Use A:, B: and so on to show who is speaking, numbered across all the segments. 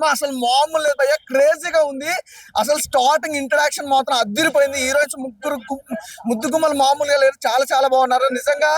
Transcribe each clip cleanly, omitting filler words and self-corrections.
A: Cinema అసలు మామూలు లేదు భయ్య, క్రేజీగా ఉంది. అసలు స్టార్టింగ్ ఇంట్రడక్షన్ మాత్రం అద్దిరిపోయింది. హీరోయిన్స్ ముద్దు గుమ్మలు మామూలుగా లేరు, చాలా చాలా బాగున్నారు నిజంగా.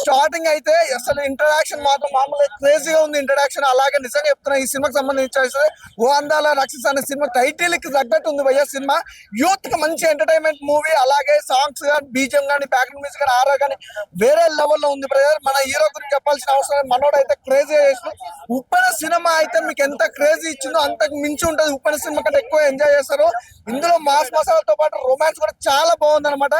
A: స్టార్టింగ్ అయితే అసలు ఇంట్రడక్షన్ మాత్రం మామూలుగా క్రేజీగా ఉంది ఇంట్రడక్షన్. అలాగే నిజంగా చెప్తున్నా, ఈ సినిమాకి సంబంధించి ఓ అందాల రాక్షస్ అనే సినిమా టైటిల్ కి తగ్గట్టు ఉంది భయ్య సినిమా. యూత్ కి మంచి ఎంటర్టైన్మెంట్ మూవీ. అలాగే సాంగ్స్ కానీ, బీజిఎం కానీ, బ్యాక్గ్రౌండ్ మ్యూజిక్ కానీ, ఆర్ఆర్ కానీ వేరే లెవెల్లో ఉంది బ్రదర్. మన హీరో గురించి చెప్పాల్సిన అవసరం, మనోడు అయితే క్రేజీ చేసిన. ఉప్పెన సినిమా అయితే మీకు ఎంత క్రేజీ ఇచ్చిందో అంతకు మించి ఉంటుంది. ఉప్పెన సినిమా కంటే ఎక్కువ ఎంజాయ్ చేస్తారు. ఇందులో మాస్ మసాలాతో పాటు రొమాన్స్ కూడా చాలా బాగుంది అనమాట.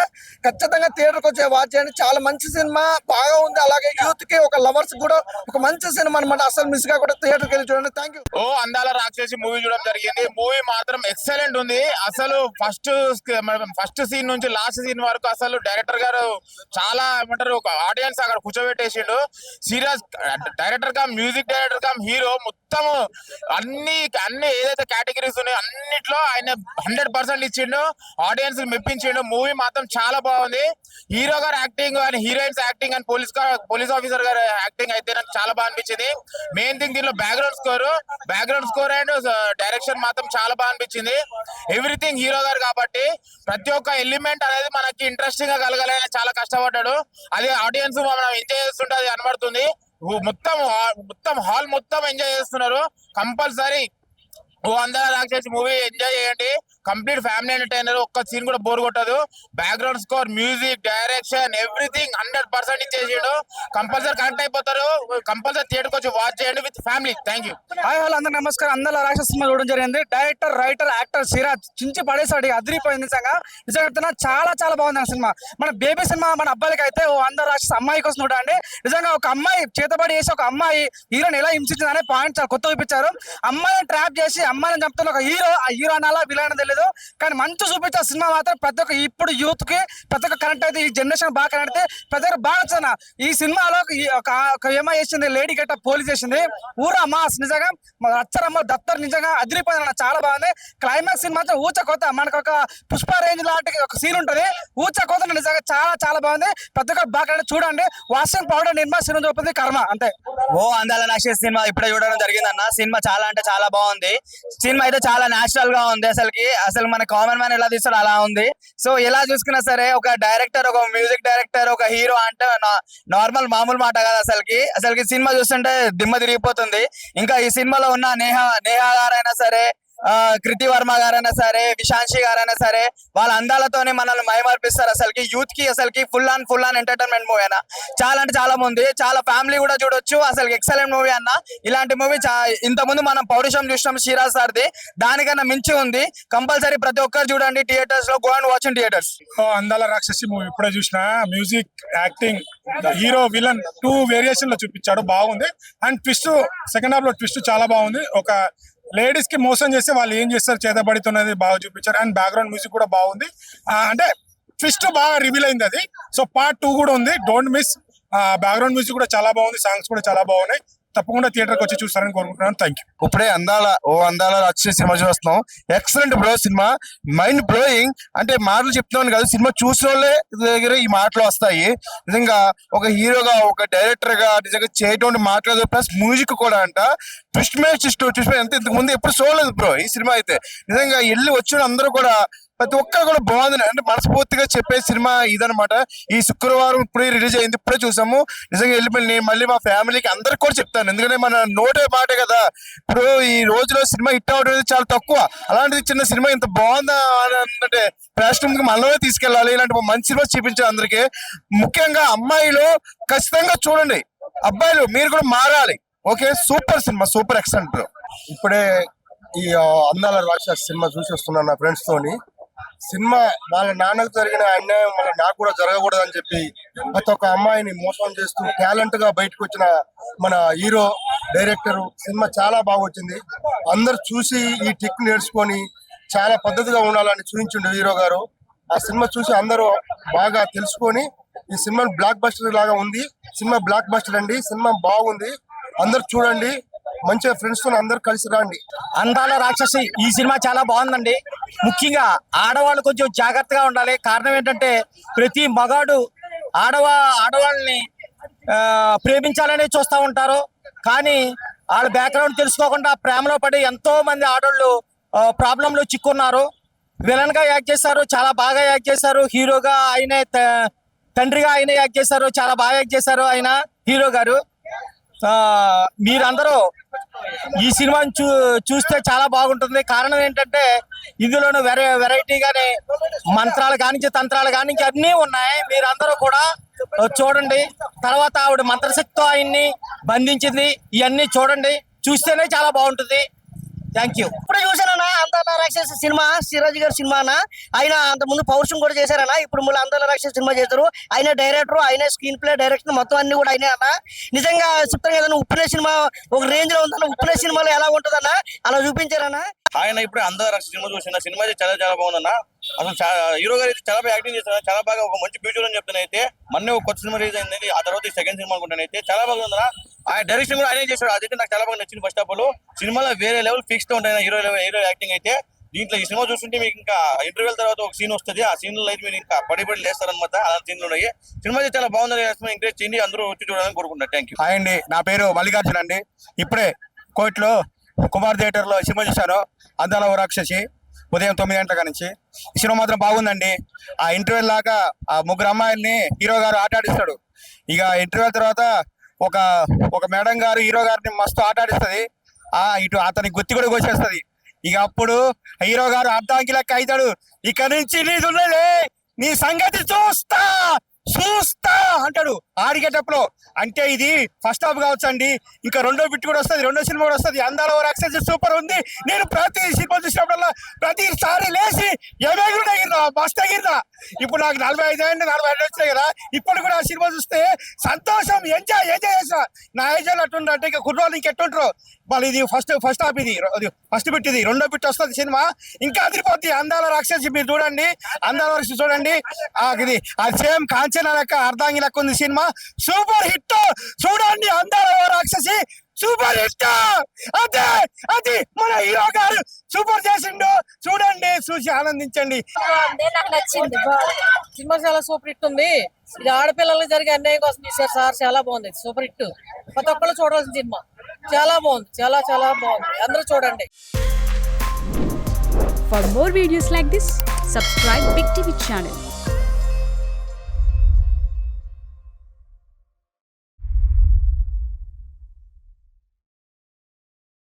A: ఖచ్చితంగా థియేటర్కి వచ్చే వాచ్ చేయండి, చాలా మంచి సినిమా, బాగా ఉంది. అలాగే యూత్ కి, ఒక లవర్స్ కూడా ఒక మంచి సినిమా అనమాట. అసలు మిస్ కాకుండా థియేటర్కి వెళ్ళి చూడండి. Thank you.
B: ఓ అందాల రాక్షసి మూవీ చూడడం జరిగింది. మూవీ మాత్రం ఎక్సలెంట్ ఉంది. అసలు ఫస్ట్ సీన్ నుంచి లాస్ట్ సీన్ వరకు అసలు డైరెక్టర్ గారు చాలా ఏమంటారు, ఒక ఆడియన్స్ అక్కడ కూర్చోబెట్టేసిండు. Serious director cum music director cum hero మొత్తం అన్ని ఏదైతే కేటగిరీస్ ఉన్నాయో అన్నిట్లో ఆయన 100% ఇచ్చిండు, ఆడియన్స్ మెప్పించిండు. మూవీ మాత్రం చాలా బాగుంది. హీరో గారు acting and heroines acting and police officer గారు యాక్టింగ్ అయితే నాకు చాలా బాగా అనిపించింది. మెయిన్ థింగ్ దీనిలో బ్యాక్గ్రౌండ్ స్కోర్ అండ్ డైరెక్షన్ మాత్రం చాలా బాగా అనిపించింది. ఎవ్రీథింగ్ హీరో గారు కాబట్టి ప్రతి ఒక్క ఎలిమెంట్ అనేది మనకి ఇంట్రెస్టింగ్ గా కలగాలని చాలా కష్టపడ్డాడు. అది ఆడియన్స్ మనం ఎంజాయ్ చేస్తుంటే అది కనబడుతుంది. మొత్తం హాల్ మొత్తం ఎంజాయ్ చేస్తున్నారు. కంపల్సరీ ఓ అందాల రాక్షసి మూవీ ఎంజాయ్ చేయండి. కంప్లీట్ ఫ్యామిలీ ఎంటర్టైనర్, ఒక్క సీన్ కూడా బోర్ కొట్టదు. Background score, music, direction everything 100% ఇచ్చేసాడు. కంపల్సరీ కనెక్ట్ అయిపోతారు. కంపల్సరీ థియేటర్కి వచ్చి వాచ్ చేయండి with family. Thank you.
C: Hi hello అందరూ నమస్కారం. అందాల రాక్షస సినిమా చూడడం జరిగింది. డైరెక్టర్, రైటర్, యాక్టర్ సిరాజ్ చించి పడేసాడు, అదిరిపోయింది. నిజంగా చెప్తున్నా, చాలా చాలా బాగుంది ఆ సినిమా. మన బేబీ సినిమా మన అబ్బాయిలకి అయితే ఓ అందాల రాక్షస అమ్మాయి కోసం చూడండి. నిజంగా ఒక అమ్మాయి చేతబడి చేసి ఒక అమ్మాయి హీరోని ఎలా హింసించింది అనే పాయింట్ చాలా కొత్తగా చూపించారు. అమ్మాయిని ట్రాప్ చేసి అమ్మాయిని చంపుతున్న ఒక హీరో, ఆ హీరో అనాలా విలన్ తెలియదు, కానీ మంచి చూపించే సినిమా మాత్రం ప్రతి ఒక్క ఇప్పుడు యూత్ కి ప్రతి ఒక్క కనెక్ట్ అయితే, ఈ జనరేషన్ బాగా కనెక్ట్ అయితే ప్రతి ఒక్కరు బాగా వచ్చిన ఈ సినిమాలో ఒక ఏమో చేసింది, లేడీ గట్ట పోలీస్ చేసింది, ఊరా మాస్ నిజంగా అచ్చరమ్మ దత్తర్ నిజంగా అదిరిపోయింది, చాలా బాగుంది. క్లైమాక్స్ సీన్ మాత్రం ఊచ కోత, మనకు ఒక పుష్ప రేంజ్ లాంటి ఒక సీన్ ఉంటది, ఊచ కోత నిజంగా చాలా చాలా బాగుంది. ప్రతి ఒక్కరు బాగా చూడండి. వాషింగ్ పౌడర్ నిర్మా సినిమా చూపింది కర్మ అంతే.
D: ఓ అందాల రాక్షసి సినిమా ఇప్పుడే చూడడం జరిగిందన్న. సినిమా చాలా అంటే చాలా బాగుంది. సినిమా అయితే చాలా నేచురల్ గా ఉంది. అసలు మన కామన్ మ్యాన్ ఎలా తీస్తాడు అలా ఉంది. సో ఎలా చూసుకున్నా సరే, ఒక డైరెక్టర్, ఒక మ్యూజిక్ డైరెక్టర్, ఒక హీరో అంటే నార్మల్ మామూలు మాట కాదు. అసలుకి సినిమా చూస్తుంటే దిమ్మ తిరిగిపోతుంది. ఇంకా ఈ సినిమాలో ఉన్న నేహా గారైనా సరే, కృతి వర్మ గారైనా సరే, విశాంశి గారైనా సరే, వాళ్ళ అందాలతోనే మనల్ని మైమర్పిస్తారు. యూత్ కి ఫుల్ ఆన్ ఎంటర్టైన్మెంట్ మూవీ అన్న. చాలా అంటే చాలా మంది, చాలా ఫ్యామిలీ కూడా చూడొచ్చు. ఎక్సలెంట్ మూవీ అన్న. ఇలాంటి మూవీ ఇంతకుముందు మనం పౌరుషం చూసినాం సిరాజ్ సార్ది, దానికన్నా మించి ఉంది. కంపల్సరీ ప్రతి ఒక్కరు చూడండి థియేటర్స్ లో. Go and watch in theatres.
E: అందాల రాక్షసి మూవీ ఇప్పుడే చూసిన. Music, acting, hero villain 2 variation లో చూపించాడు, బాగుంది. అండ్ ట్విస్ట్, సెకండ్ హాఫ్ లో ట్విస్ట్ చాలా బాగుంది. ఒక లేడీస్ కి మోసం చేస్తే వాళ్ళు ఏం చేస్తారు చేతబడుతున్నది బాగా చూపించారు. అండ్ బ్యాక్గ్రౌండ్ మ్యూజిక్ కూడా బాగుంది. అంటే ట్విస్ట్ బాగా రివీల్ అయింది అది. సో పార్ట్ 2 కూడా ఉంది, డోంట్ మిస్. బ్యాక్గ్రౌండ్ మ్యూజిక్ కూడా చాలా బాగుంది, సాంగ్స్ కూడా చాలా బాగున్నాయి. తప్పకుండా థియేటర్కి వచ్చి చూస్తారని కోరుకుంటున్నాను. Thank you.
F: ఇప్పుడే అందాల రాక్షసి సినిమా చూస్తున్నాం. Excellent bro cinema, mind blowing. అంటే మాటలు చెప్తున్నాను కాదు, సినిమా చూసిన వాళ్ళే దగ్గర ఈ మాటలు వస్తాయి. నిజంగా ఒక హీరోగా, ఒక డైరెక్టర్ గా నిజంగా చేయటువంటి మాటలు, ప్లస్ మ్యూజిక్ కూడా అంట ట్విస్ట్ అంటే ఇంతకు ముందు ఎప్పుడు చూడలేదు బ్రో ఈ సినిమా అయితే. నిజంగా వెళ్ళి వచ్చిన అందరూ కూడా ప్రతి ఒక్కరు కూడా బాగుంది. అంటే మనస్ఫూర్తిగా చెప్పే సినిమా ఇదనమాట. ఈ శుక్రవారం ఇప్పుడే రిలీజ్ అయింది, ఇప్పుడే చూసాము. నిజంగా వెళ్ళిపోయి నేను మళ్ళీ మా ఫ్యామిలీకి అందరికి కూడా చెప్తాను, ఎందుకంటే మన నోటే మాటే కదా. ఇప్పుడు ఈ రోజులో సినిమా హిట్ అవడం చాలా తక్కువ. అలాంటిది చిన్న సినిమా ఇంత బాగుందా అంటే ప్రేక్షకులకి మనలోనే తీసుకెళ్ళాలి. ఇలాంటి మంచి సినిమా చూపించాలి అందరికీ. ముఖ్యంగా అమ్మాయిలు ఖచ్చితంగా చూడండి, అబ్బాయిలు మీరు కూడా మారాలి. Okay, super cinema, super excellent bro.
G: ఇప్పుడే ఈ అందాల రాక్షసి సినిమా చూసి వస్తున్నాను నా ఫ్రెండ్స్ తోని. సినిమా వాళ్ళ నాన్నకు జరిగిన అన్యాయం మళ్ళీ నాకు కూడా జరగకూడదు అని చెప్పి ప్రతి ఒక్క అమ్మాయిని మోసం చేస్తూ టాలెంట్ గా బయటకు వచ్చిన మన హీరో, డైరెక్టర్. సినిమా చాలా బాగా వచ్చింది. అందరు చూసి ఈ టిక్ నేర్చుకొని చాలా పద్ధతిగా ఉండాలని చూపించిండు హీరో గారు. ఆ సినిమా చూసి అందరూ బాగా తెలుసుకొని ఈ సినిమా బ్లాక్ బస్టర్ లాగా ఉంది. సినిమా బ్లాక్ బస్టర్ అండి. సినిమా బాగుంది, అందరు చూడండి. మంచిగా ఫ్రెండ్స్ తో అందరు కలిసి రండి.
C: అందాల రాక్షసి ఈ సినిమా చాలా బాగుందండి. ముఖ్యంగా ఆడవాళ్ళు కొంచెం జాగ్రత్తగా ఉండాలి. కారణం ఏంటంటే ప్రతి మగాడు ఆడవాళ్ళని ప్రేమించాలని చూస్తూ ఉంటారు, కానీ
H: వాళ్ళ బ్యాక్గ్రౌండ్ తెలుసుకోకుండా ప్రేమలో పడి ఎంతో మంది ఆడోళ్ళు ప్రాబ్లం లో చిక్కున్నారు. విలన్ గా యాక్ట్ చేశారు, చాలా బాగా యాక్ట్ చేశారు. హీరోగా ఆయనే తండ్రిగా ఆయనే యాక్ట్ చేశారు, చాలా బాగా యాక్ట్ చేశారు ఆయన హీరో గారు. మీరందరూ ఈ సినిమాని చూస్తే చాలా బాగుంటుంది. కారణం ఏంటంటే ఇందులోనూ వెరైటీగానే మంత్రాలు కానించి తంత్రాలు కానించి అన్నీ ఉన్నాయి. మీరందరూ కూడా చూడండి. తర్వాత ఆవిడ మంత్రశక్తితో ఆయన్ని బంధించింది, ఇవన్నీ చూడండి, చూస్తేనే చాలా బాగుంటుంది. Thank you.
I: ఇప్పుడు చూసానన్నా అందాల రాక్షస సినిమా, సిరాజ్ గారి సినిమానా. ఆయన అంత ముందు పౌరుషం కూడా చేశారన్నా. ఇప్పుడు మళ్ళీ అందాల రాక్షస సినిమా చేస్తారు. ఆయన డైరెక్టర్, ఆయన స్క్రీన్ ప్లే, డైరెక్షన్ మొత్తం అన్ని కూడా ఆయనే అన్న. నిజంగా చెప్తాను కదన్నా, ఉప్పునే సినిమా ఒక రేంజ్ లో ఉందన్న. ఉప్పునే సినిమాలో ఎలా ఉంటుందన్నా అలా చూపించారన్నా.
J: ఆయన ఇప్పుడు అందాల రాక్షస సినిమా చూసిన సినిమా అయితే చాలా చాలా బాగుందన్న. అసలు హీరో గారు అయితే చాలా బాగా యాక్టింగ్ చేస్తారు, చాలా బాగా ఒక మంచి ఫ్యూచర్ అని చెప్తాను. అయితే మొన్న ఒక కొత్త సినిమా రిలీజ్ అయింది, ఆ తర్వాత సెకండ్ సినిమా అనుకుంటాను. అయితే చాలా బాగా ఉందన్న. ఆయన డైరెక్షన్ కూడా ఆయనే చేశాడు, అదైతే నాకు చాలా బాగా నచ్చింది. ఫస్ట్ ఆఫ్ ఆల్ సినిమాలో వేరే లెవెల్ ఫిక్స్ తో ఉంటాయి హీరో యాక్టింగ్ అయితే. దీంట్లో ఈ సినిమా చూస్తుంటే మీకు ఇంకా ఇంటర్వ్యూల తర్వాత ఒక సీన్ వస్తుంది, ఆ సీన్ లో అయితే మీరు ఇంకా పడి లేస్తారనమాట. అలా సీన్లు ఉన్నాయి. సినిమా అయితే చాలా బాగుందని ఎంకరేజ్ చేయండి, అందరూ వచ్చి చూడాలని కోరుకుంటారు. Thank you.
F: హాయ్ అండి, నా పేరు మల్లికార్జున్ అండి. ఇప్పుడే కోర్టులో కుమార్ థియేటర్ లో సినిమా చూశాను, అందాల రాక్షసి, ఉదయం 9 గంటల నుంచి. ఈ సినిమా మాత్రం బాగుందండి. ఆ ఇంటర్వ్యూ లాగా ఆ ముగ్గురు అమ్మాయిల్ని హీరో గారు ఆటాడిస్తాడు. ఇక ఇంటర్వ్యూ తర్వాత ఒక మేడం గారు హీరో గారిని మస్తు ఆటాడిస్తుంది. ఇటు అతని గుత్తి కూడా కోసేస్తుంది. ఇక అప్పుడు హీరో గారు అర్ధాంగి లెక్క అవుతాడు. ఇక నుంచి నీ సంగతి చూస్తా అంటాడు ఆడిగేటప్పుడు. అంటే ఇది ఫస్ట్ హాఫ్ కావచ్చు అండి. ఇంకా రెండో బిట్ కూడా వస్తుంది, రెండో సినిమా కూడా వస్తుంది. అందాల రాక్షసి సూపర్ ఉంది. నేను ప్రతి సినిమా చూసినప్పుడల్లా ప్రతిసారి లేచి మస్తు ఎగిరినా. ఇప్పుడు నాకు 45 ఏళ్ళు, 45 వచ్చాయి కదా. ఇప్పుడు కూడా ఆ సినిమా చూస్తే సంతోషం, ఎంజాయ్ చేసిన. నా ఏజ్ అట్టుండ్రు అంటే ఇక కుర్రోళ్ళు ఇంకెట్టుంటారు వాళ్ళు. ఇది ఫస్ట్ హాఫ్, ఇది ఫస్ట్ బిట్, ఇది రెండో బిట్ వస్తుంది సినిమా. ఇంకా అదిరిపోద్ది అందాల రాక్షసి. మీరు చూడండి, అందాల రాక్షసి చూడండి. ఇది అది సేమ్ కాంచనా లెక్క, అర్ధాంగి లెక్క ఉంది సినిమా. Super hit. చూడండి, అందాల రాక్షసి సూపర్ హిట్. అది మన హీరో గారు సూపర్ చేసిండు. చూడండి, చూసి ఆనందించండి.
K: నాకు నచ్చింది సినిమా, చాలా సూపర్ హిట్ ఉంది. ఇది ఆడపిల్లలకు జరిగే అన్యాయం కోసం తీశారు సార్, చాలా బాగుంది, సూపర్ హిట్. ప్రతి ఒక్కళ్ళు చూడాల్సిన సినిమా, చాలా బాగుంది, చాలా చాలా బాగుంది, అందరూ చూడండి.
L: For more videos like this, subscribe Big TV channel.